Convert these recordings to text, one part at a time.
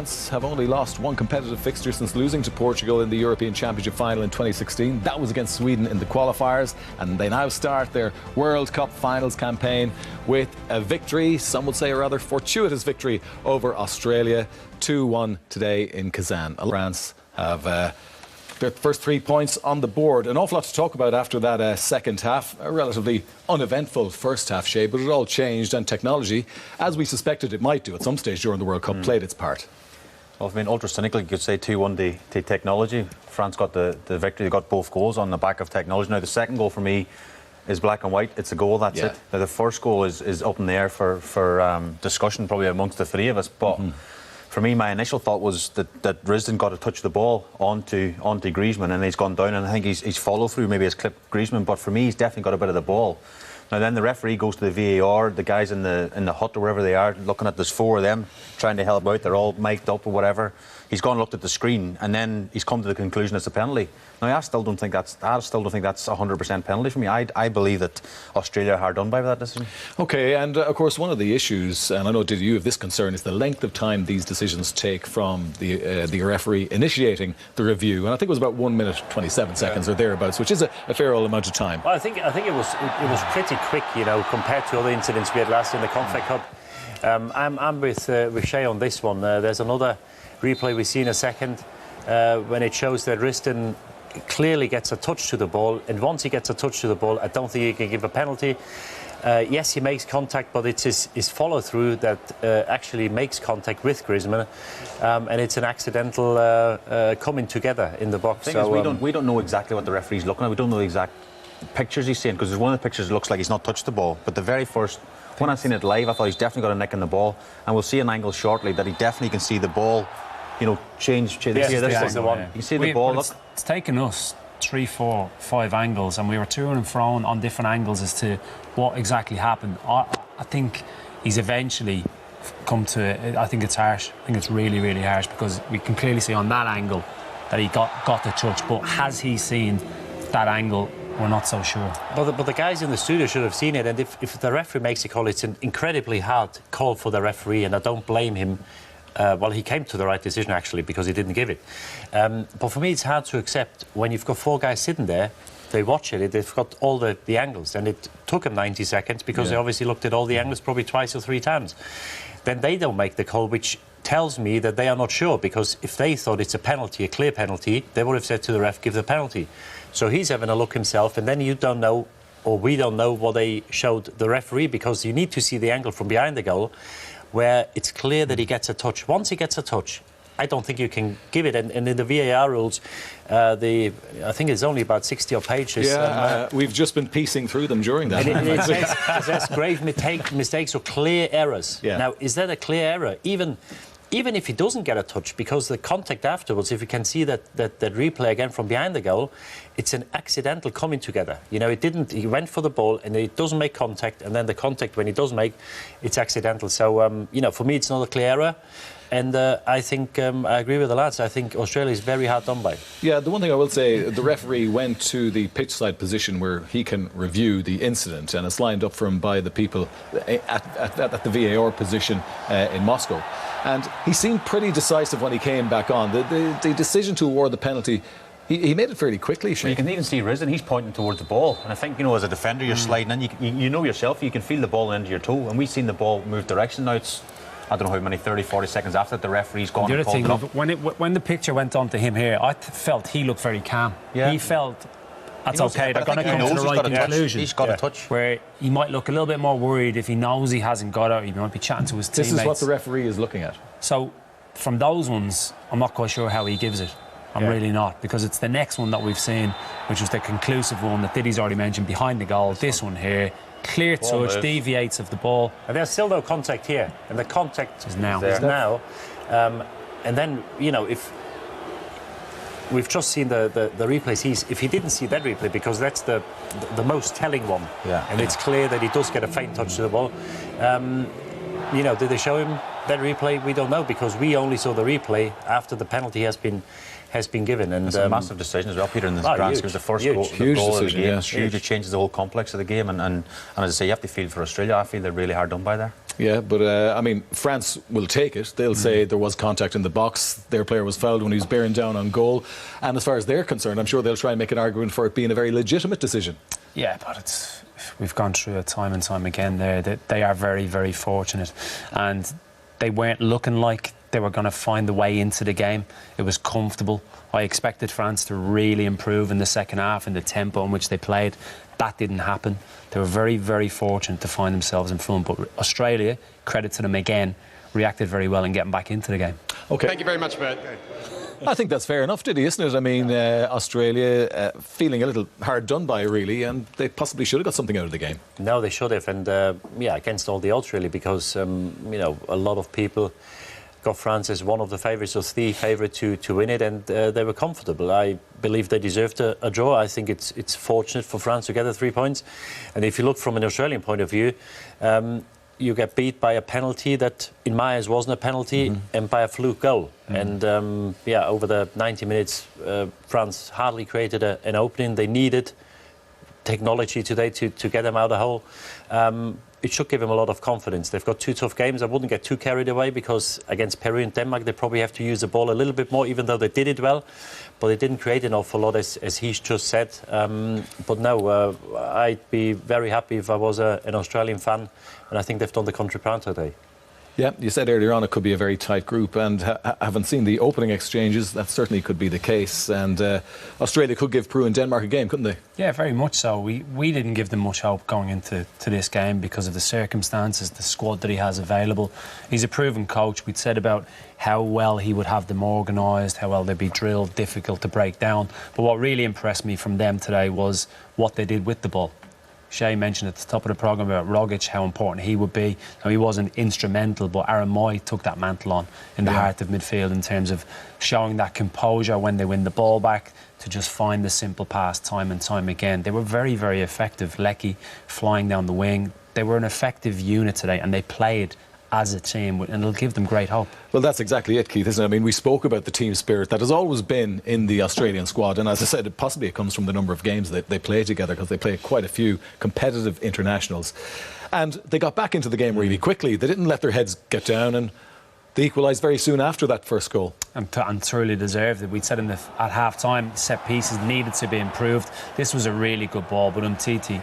France have only lost one competitive fixture since losing to Portugal in the European Championship final in 2016. That was against Sweden in the qualifiers, and they now start their World Cup finals campaign with a victory, some would say a rather fortuitous victory over Australia, 2-1 today in Kazan. France have their first 3 points on the board. An awful lot to talk about after that second half. A relatively uneventful first half, Shay, but it all changed, and technology, as we suspected it might do at some stage during the World Cup, played its part. Well, I mean, ultra cynical, you could say 2-1 to technology. France got the victory. They got both goals on the back of technology. Now, the second goal for me is black and white. It's a goal, that's it. Now, the first goal is up in the air for discussion, probably amongst the three of us. But for me, my initial thought was that Risdon got to touch the ball onto Griezmann, and he's gone down, and I think he's follow through, maybe has clipped Griezmann, but for me, he's definitely got a bit of the ball. Now then, the referee goes to the VAR, the guys in the hut or wherever they are, looking at, there's four of them trying to help out, they're all mic'd up or whatever. He's gone and looked at the screen, and then he's come to the conclusion it's a penalty. Now, I still don't think that's 100% penalty for me. I believe that Australia are hard done by that decision. OK, and of course, one of the issues, and I know, did you have this concern, is the length of time these decisions take from the referee initiating the review. And I think it was about 1 minute 27 seconds or thereabouts, which is a fair old amount of time. Well, I think it was pretty quick, you know, compared to other incidents we had last year in the Confed Cup. I'm with Shay on this one. There's another replay we see in a second when it shows that Risdon clearly gets a touch to the ball, and once he gets a touch to the ball, I don't think he can give a penalty. Yes, he makes contact, but it's his follow-through that actually makes contact with Griezmann, and it's an accidental coming together in the box. So we don't know exactly what the referee's looking at. We don't know the exact pictures he's seeing, because there's one of the pictures that looks like he's not touched the ball, but the very first, when I seen it live, I thought he's definitely got a nick in the ball, and we'll see an angle shortly that he definitely can see the ball, you know, change. Yes, this is the one. You can see the ball. It's taken us 3, 4, 5 angles, and we were to and fro on different angles as to what exactly happened. I think he's eventually come to it. I think it's harsh. I think it's really, really harsh, because we can clearly see on that angle that he got the touch, but has he seen that angle? We're not so sure. But the guys in the studio should have seen it, and if the referee makes a call, it's an incredibly hard call for the referee, and I don't blame him. Well, he came to the right decision, actually, because he didn't give it. But for me, it's hard to accept when you've got 4 guys sitting there, they watch it, they've got all the angles, and it took them 90 seconds because they obviously looked at all the angles probably 2 or 3 times. Then they don't make the call, which tells me that they are not sure, because if they thought it's a penalty, a clear penalty, they would have said to the ref, give the penalty. So he's having a look himself, and then you don't know, or we don't know what they showed the referee, because you need to see the angle from behind the goal where it's clear that he gets a touch. Once he gets a touch, I don't think you can give it. And in the VAR rules, I think it's only about 60 odd pages. Yeah, we've just been piecing through them during that. And it says grave mistakes or clear errors. Yeah. Now, is that a clear error? Even if he doesn't get a touch, because the contact afterwards, if you can see that replay again from behind the goal, it's an accidental coming together. You know, he went for the ball and it doesn't make contact, and then the contact, when he does make, it's accidental. So, you know, for me, it's not a clear error. And I think, I agree with the lads, I think Australia is very hard done by. Yeah, the one thing I will say, the referee went to the pitch side position where he can review the incident, and it's lined up for him by the people at the VAR position in Moscow. And he seemed pretty decisive when he came back on. The decision to award the penalty, he made it fairly quickly, Shane. You can even see Risdon, he's pointing towards the ball. And I think, you know, as a defender, you're sliding in. You know yourself, you can feel the ball into your toe. And we've seen the ball move direction. Now it's, I don't know how many, 30, 40 seconds after the referee's gone and called it up. When the picture went on to him here, I felt he looked very calm. Yeah. He felt that's okay, they're going to come to the right conclusion. He's got a touch. Where he might look a little bit more worried if he knows he hasn't got it, he might be chatting to his teammates. This is what the referee is looking at. So, from those ones, I'm not quite sure how he gives it. I'm really not, because it's the next one that we've seen, which was the conclusive one that Diddy's already mentioned, behind the goal. This one here, clear touch, deviates of the ball. And there's still no contact here, and the contact is now. And then, you know, if we've just seen the replays, if he didn't see that replay, because that's the most telling one, and it's clear that he does get a faint touch to the ball. You know, did they show him that replay? We don't know, because we only saw the replay after the penalty has been given. And it's a massive decision as well, Peter, in this grand scheme. The first goal of the game. Huge. It changes the whole complex of the game. And as I say, you have to feel for Australia. I feel they're really hard done by there. Yeah, but I mean, France will take it. They'll say there was contact in the box. Their player was fouled when he was bearing down on goal. And as far as they're concerned, I'm sure they'll try and make an argument for it being a very legitimate decision. Yeah, but we've gone through it time and time again there. That they are very, very fortunate. And they weren't looking like they were going to find the way into the game. It was comfortable. I expected France to really improve in the second half in the tempo in which they played. That didn't happen. They were very, very fortunate to find themselves in front. But Australia, credit to them again, reacted very well in getting back into the game. Okay. Thank you very much, Bert. I think that's fair enough, Diddy, isn't it? I mean, Australia feeling a little hard done by, really, and they possibly should have got something out of the game. No, they should have, and yeah, against all the odds, really, because you know, a lot of people got France as one of the favourites or the favourite to win it, and they were comfortable. I believe they deserved a draw. I think it's fortunate for France to get the 3 points. And if you look from an Australian point of view, you get beat by a penalty that, in my eyes, wasn't a penalty, and by a fluke goal. And yeah, over the 90 minutes, France hardly created an opening. They needed technology today to get them out of the hole. It should give them a lot of confidence. They've got 2 tough games. I wouldn't get too carried away, because against Peru and Denmark, they probably have to use the ball a little bit more, even though they did it well. But they didn't create an awful lot, as he's just said. But no, I'd be very happy if I was an Australian fan, and I think they've done the country proud today. Yeah, you said earlier on it could be a very tight group, and having seen the opening exchanges, that certainly could be the case. And Australia could give Peru and Denmark a game, couldn't they? Yeah, very much so. We didn't give them much hope going into this game because of the circumstances, the squad that he has available. He's a proven coach. We'd said about how well he would have them organised, how well they'd be drilled, difficult to break down. But what really impressed me from them today was what they did with the ball. Shay mentioned at the top of the programme about Rogic, how important he would be. Now, he wasn't instrumental, but Aaron Moy took that mantle on in the heart of midfield in terms of showing that composure when they win the ball back, to just find the simple pass time and time again. They were very, very effective. Lecky flying down the wing. They were an effective unit today, and they played as a team, and it'll give them great hope. Well, that's exactly it, Keith, isn't it? I mean, we spoke about the team spirit that has always been in the Australian squad, and as I said, possibly it comes from the number of games that they play together, because they play quite a few competitive internationals. And they got back into the game really quickly. They didn't let their heads get down, and they equalised very soon after that first goal. And truly deserved it. We'd said at half-time, set pieces needed to be improved. This was a really good ball, but Umtiti,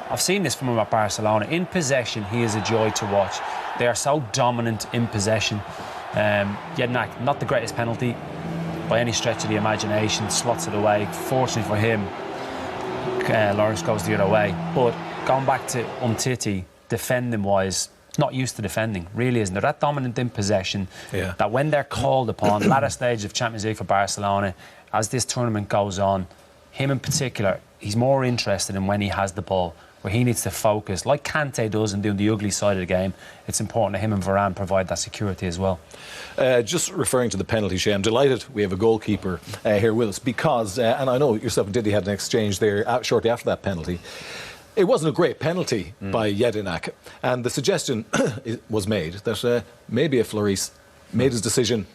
I've seen this from him at Barcelona. In possession, he is a joy to watch. They are so dominant in possession. Jednak, not the greatest penalty by any stretch of the imagination, slots it away. Fortunately for him, Lawrence goes the other way. But going back to Umtiti, defending-wise, not used to defending, really isn't. They're that dominant in possession that when they're called upon, latter stage of Champions League for Barcelona, as this tournament goes on, him in particular, he's more interested in when he has the ball, where he needs to focus, like Kante does in doing the ugly side of the game. It's important that him and Varane provide that security as well. Just referring to the penalty, Shay, I'm delighted we have a goalkeeper here with us, because, and I know yourself and Diddy had an exchange there shortly after that penalty. It wasn't a great penalty by Jednak, and the suggestion was made that maybe if Lloris made his decision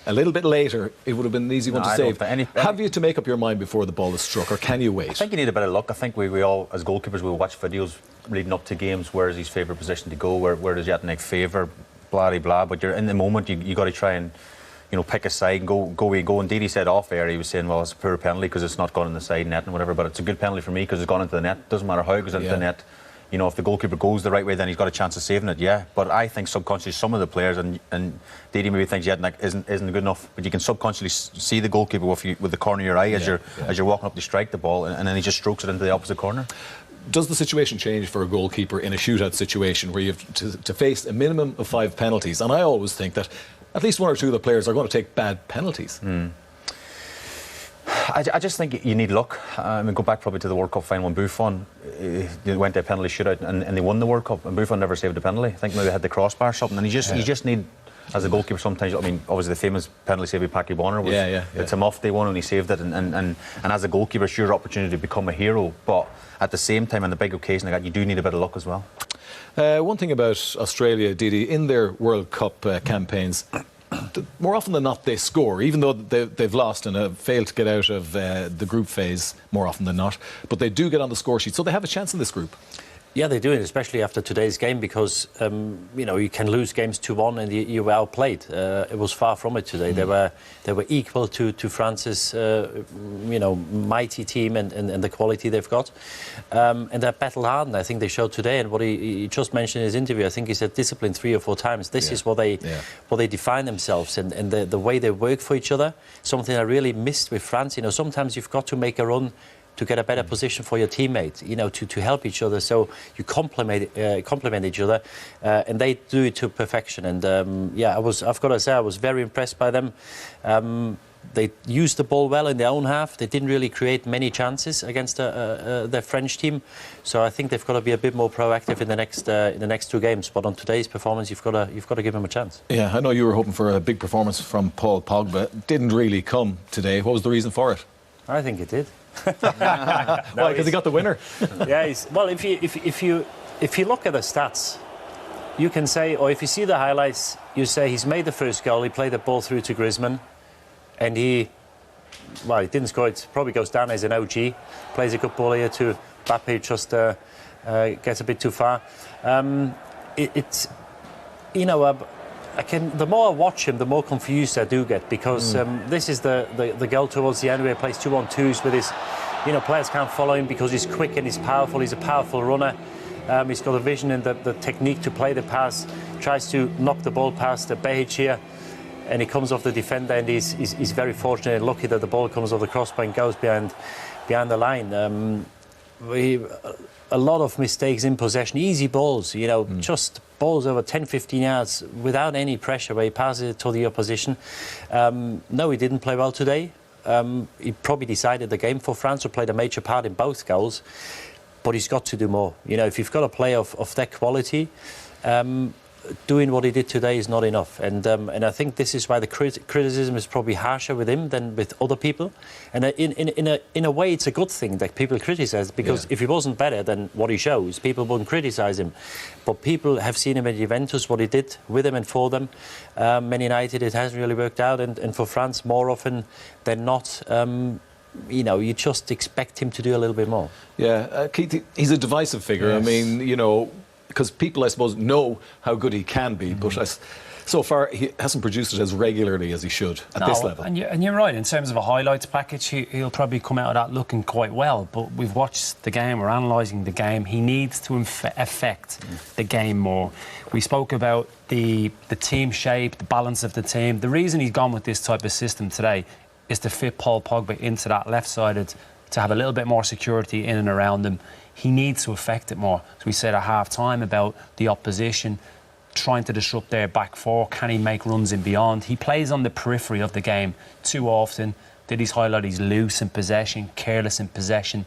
a little bit later, it would have been an easy one to save. Have you to make up your mind before the ball is struck, or can you wait? I think you need a bit of luck. I think we all, as goalkeepers, we watch videos leading up to games. Where is his favourite position to go? Where does Jednak favour? Blah, blah. But you're in the moment, you got to try and, you know, pick a side and go. Indeed, he said off air, he was saying, well, it's a poor penalty because it's not gone in the side net and whatever, but it's a good penalty for me because it's gone into the net. Doesn't matter how it goes into the net. You know, if the goalkeeper goes the right way, then he's got a chance of saving it, yeah. But I think subconsciously some of the players, and Didi maybe thinks Jednak isn't good enough, but you can subconsciously see the goalkeeper with the corner of your eye as you're walking up to strike the ball, and then he just strokes it into the opposite corner. Does the situation change for a goalkeeper in a shootout situation where you have to face a minimum of 5 penalties? And I always think that at least 1 or 2 of the players are going to take bad penalties. I just think you need luck. I mean, go back probably to the World Cup final when Buffon they went to a penalty shootout and they won the World Cup, and Buffon never saved a penalty. I think maybe had the crossbar or something, and you just need, as a goalkeeper sometimes, I mean, obviously the famous penalty save with Paki Bonner was the Timofte one, and he saved it, and as a goalkeeper it's your opportunity to become a hero, but at the same time, on the big occasion like that, you do need a bit of luck as well. One thing about Australia, Didi, in their World Cup campaigns, more often than not they score, even though they've lost and have failed to get out of the group phase more often than not, but they do get on the score sheet, so they have a chance in this group. Yeah, they do it, especially after today's game, because you know, you can lose games 2-1 and you were outplayed. It was far from it today. They were equal to France's you know, mighty team and the quality they've got, and they're battle hardened. I think they showed today, and what he just mentioned in his interview, I think he said discipline 3 or 4 times. This is what they define themselves, and the way they work for each other. Something I really missed with France. You know, sometimes you've got to make a run to get a better position for your teammates, you know, to help each other. So you complement each other, and they do it to perfection. And yeah, I've got to say, I was very impressed by them. They used the ball well in their own half. They didn't really create many chances against their French team. So I think they've got to be a bit more proactive in the next 2 games. But on today's performance, you've got to give them a chance. Yeah, I know you were hoping for a big performance from Paul Pogba. It didn't really come today. What was the reason for it? I think it did. Why? Because he got the winner. Yeah. Well, if you look at the stats, you can say, or if you see the highlights, you say he's made the first goal. He played the ball through to Griezmann, and he didn't score. It probably goes down as an OG. Plays a good ball here to Mbappe, just gets a bit too far. It's you know. The more I watch him, the more confused I do get, because this is the goal towards the end where he plays 2-on-2s with his, you know, players can't follow him because he's quick and he's powerful. He's a powerful runner. He's got the vision and the technique to play the pass. Tries to knock the ball past the Behic here, and he comes off the defender, and he's very fortunate and lucky that the ball comes off the crossbar and goes behind the line. A lot of mistakes in possession, easy balls, you know, just balls over 10-15 yards without any pressure where he passes it to the opposition. No, he didn't play well today. He probably decided the game for France, who played a major part in both goals, but he's got to do more. You know, if you've got a player of that quality, doing what he did today is not enough, and I think this is why the criticism is probably harsher with him than with other people. And in a way, it's a good thing that people criticise, because if he wasn't better than what he shows, people wouldn't criticise him. But people have seen him at Juventus, what he did with them and for them. Man United, it hasn't really worked out, and for France, more often than not. You know, you just expect him to do a little bit more. Yeah, Keith, he's a divisive figure. Yes. I mean, you know, because people, I suppose, know how good he can be, but so far he hasn't produced it as regularly as he should at this level. And you're right, in terms of a highlights package, he'll probably come out of that looking quite well, but we've watched the game, we're analysing the game. He needs to affect the game more. We spoke about the team shape, the balance of the team. The reason he's gone with this type of system today is to fit Paul Pogba into that left-sided, to have a little bit more security in and around him. He needs to affect it more. So we said at half-time about the opposition trying to disrupt their back four. Can he make runs in beyond? He plays on the periphery of the game too often. Did he's highlight he's loose in possession, careless in possession.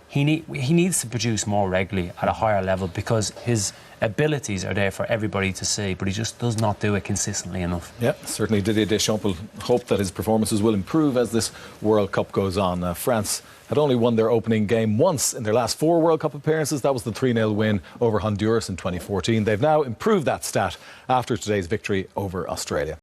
He needs to produce more regularly at a higher level, because his abilities are there for everybody to see, but he just does not do it consistently enough. Yeah, certainly Didier Deschamps will hope that his performances will improve as this World Cup goes on. France had only won their opening game once in their last 4 World Cup appearances. That was the 3-0 win over Honduras in 2014. They've now improved that stat after today's victory over Australia.